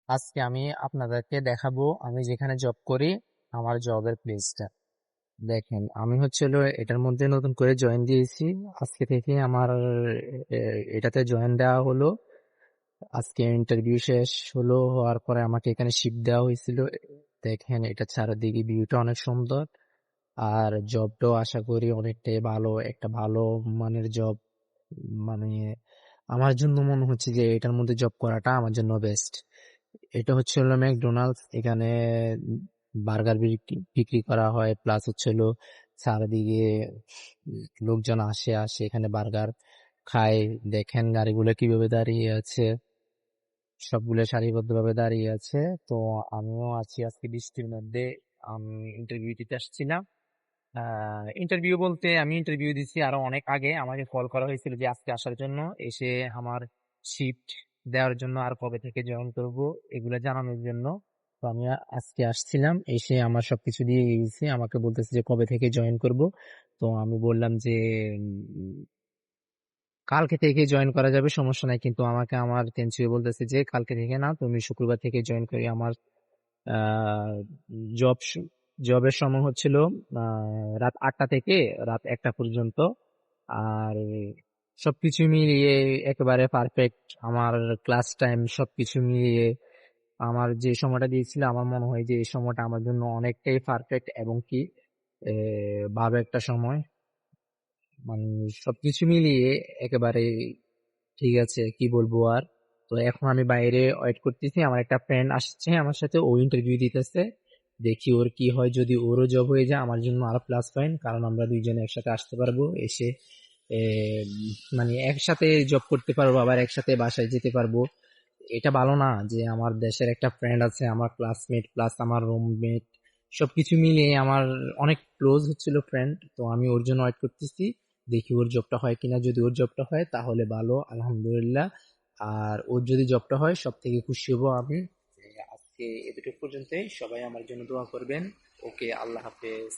আজকে আমি আপনাদেরকে দেখাবো আমি যেখানে জব করি আমার জবের প্লেসটা। দেখেন, আমি হলো এটার মধ্যে নতুন করে জয়েন দিয়েছি। আজকে থেকে আমার এটাতে জয়েন দেওয়া হলো। আজকে ইন্টারভিউ শেষ হলো, হওয়ার পরে আমাকে এখানে শিফট দেওয়া হয়েছিল। দেখেন, এটা চারিদিকে ভিউটা অনেক সুন্দর। আর জবটাও আশা করি অনেকটাই ভালো, একটা ভালো মানের জব। মানে আমার জন্য মনে হচ্ছে যে এটার মধ্যে জব করাটা আমার জন্য বেস্ট। এটা হলো ম্যাকডোনাল্ডস। এখানে বার্গার বিক্রি করা হয়, প্লাস হলো চারিদিকে লোকজন আসে আসে এখানে বার্গার খায়। দেখেন গাড়িগুলো কিভাবে দাঁড়িয়ে আছে, সবগুলো সারিবদ্ধভাবে দাঁড়িয়ে আছে। তো আমিও আছি আজকে বৃষ্টির মধ্যে। আমি ইন্টারভিউ দিতে আসছিলাম। ইন্টারভিউ বলতে আমি ইন্টারভিউ দিছি আরো অনেক আগে। আমাকে কল করা হয়েছিল যে আজকে আসার জন্য, এসে আমার শিফট দেওয়ার জন্য আর কবে থেকে জয়েন করব এগুলো জানানোর জন্য। তো আমি আজকে আসছিলাম, এসে আমার সবকিছু দিয়ে গেছি। আমাকে বলতেছে যে কবে থেকে জয়েন করব। তো আমি বললাম যে উম, কালকে থেকে জয়েন করা যাবে, সমস্যা নাই। কিন্তু আমাকে আমার প্রিন্সিপাল বলতেছে যে কালকে থেকে না, তুমি শুক্রবার থেকে জয়েন করি। আমার জব জবের সময় রাত 8টা থেকে রাত 1টা পর্যন্ত। আর সবকিছু মিলিয়ে একেবারে পারফেক্ট। আমার ক্লাস টাইম সবকিছু মিলিয়ে আমার যে সময়টা দিয়েছিল, আমার মনে হয় যে এই সময়টা আমার জন্য অনেকটাই পারফেক্ট এবং কি ভালো একটা সময়। মানে সবকিছু মিলিয়ে একেবারে ঠিক আছে, কি বলবো আর। তো এখন আমি বাইরে ওয়েট করতেছি, আমার একটা ফ্রেন্ড আসছে আমার সাথে, ও ইন্টারভিউ দিতেছে। দেখি ওর কি হয়, যদি ওরও জব হয়ে যায় আমার জন্য আরো প্লাস পয়েন্ট, কারণ আমরা দুইজনে একসাথে আসতে পারবো, এসে এ, মানে একসাথে জব করতে পারবো, আবার একসাথে বাসায় যেতে পারবো। এটা ভালো না যে আমার দেশের একটা ফ্রেন্ড আছে, আমার ক্লাসমেট প্লাস আমার রুমমেট, সবকিছু মিলিয়ে আমার অনেক ক্লোজ হচ্ছিল ফ্রেন্ড। তো আমি ওর জন্য ওয়েট করতেছি, দেখি ওর জবটা হয় কিনা। যদি ওর জবটা হয় তাহলে ভালো, আলহামদুলিল্লাহ। আর ওর যদি জবটা হয় সব থেকে খুশি হব আমি। আজকে এতটুকু পর্যন্তই, সবাই আমার জন্য দোয়া করবেন। ওকে, আল্লাহ হাফেজ।